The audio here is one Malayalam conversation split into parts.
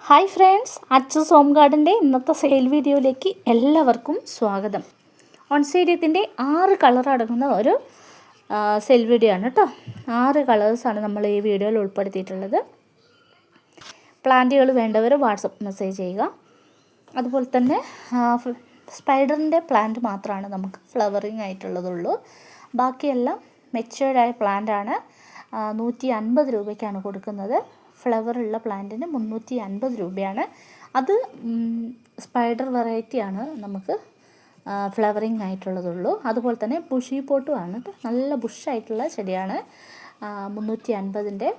ഹായ് ഫ്രണ്ട്സ്, അച്ചൂസ് ഹോം ഗാർഡൻ്റെ ഇന്നത്തെ സെയിൽ വീഡിയോയിലേക്ക് എല്ലാവർക്കും സ്വാഗതം. ഓൺസീഡിയത്തിൻ്റെ 6 കളർ അടങ്ങുന്ന ഒരു സെയിൽ വീഡിയോ ആണ് കേട്ടോ. 6 കളേഴ്സാണ് നമ്മൾ ഈ വീഡിയോയിൽ ഉൾപ്പെടുത്തിയിട്ടുള്ളത്. പ്ലാന്റുകൾ വേണ്ടവർ വാട്സപ്പ് മെസ്സേജ് ചെയ്യുക. അതുപോലെ തന്നെ സ്പൈഡറിൻ്റെ പ്ലാന്റ് മാത്രമാണ് നമുക്ക് ഫ്ലവറിങ് ആയിട്ടുള്ളതുള്ളൂ. ബാക്കിയെല്ലാം മെച്യൂർഡായ പ്ലാന്റാണ്. 150 രൂപയ്ക്കാണ് കൊടുക്കുന്നത്. ഫ്ലവറുള്ള പ്ലാന്റിന് 350 രൂപയാണ്. അത് സ്പൈഡർ വെറൈറ്റിയാണ് നമുക്ക് ഫ്ലവറിങ് ആയിട്ടുള്ളതുള്ളൂ. അതുപോലെ തന്നെ ബുഷി പോട്ടും ആണ് കേട്ടോ. നല്ല ബുഷായിട്ടുള്ള ചെടിയാണ്. 350ൻ്റെ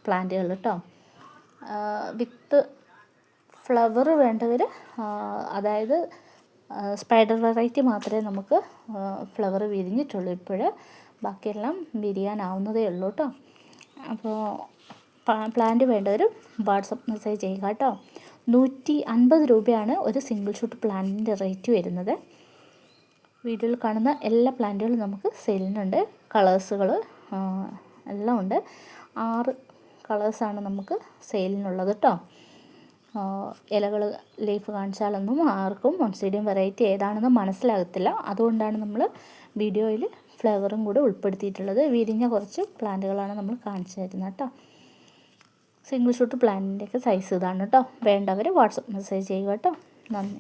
പ്ലാന്റുകൾ കേട്ടോ. വിത്ത് ഫ്ലവർ വേണ്ടവർ, അതായത് സ്പൈഡർ വെറൈറ്റി മാത്രമേ നമുക്ക് ഫ്ലവർ വിരിഞ്ഞിട്ടുള്ളൂ. ഇപ്പോഴ് ബാക്കിയെല്ലാം വിരിയാനാവുന്നതേ ഉള്ളൂ കേട്ടോ. അപ്പോൾ പ്ലാന്റ് വേണ്ടവർ വാട്സപ്പ് മെസ്സേജ് ചെയ്യുക കേട്ടോ. 150 രൂപയാണ് ഒരു സിംഗിൾ ഷൂട്ട് പ്ലാന്റിൻ്റെ റേറ്റ് വരുന്നത്. വീഡിയോയിൽ കാണുന്ന എല്ലാ പ്ലാന്റുകളും നമുക്ക് സെയിലിനുണ്ട്. കളേഴ്സുകൾ എല്ലാം ഉണ്ട്. 6 കളേഴ്സാണ് നമുക്ക് സെയിലിനുള്ളത് കേട്ടോ. ഇലകൾ ലീഫ് കാണിച്ചാലൊന്നും ആർക്കും ഓൺസീഡിയം വെറൈറ്റി ഏതാണെന്ന് മനസ്സിലാകത്തില്ല. അതുകൊണ്ടാണ് നമ്മൾ വീഡിയോയിൽ ഫ്ലവറും കൂടെ ഉൾപ്പെടുത്തിയിട്ടുള്ളത്. വിരിഞ്ഞ കുറച്ച് പ്ലാന്റുകളാണ് നമ്മൾ കാണിച്ചു തരുന്നത് കേട്ടോ. സിംഗിൾ ഷൂട്ട് പ്ലാന്റിൻ്റെയൊക്കെ സൈസ് ഇതാണ് കേട്ടോ. വേണ്ടവർ വാട്സപ്പ് മെസ്സേജ് ചെയ്യുക കേട്ടോ. നന്ദി.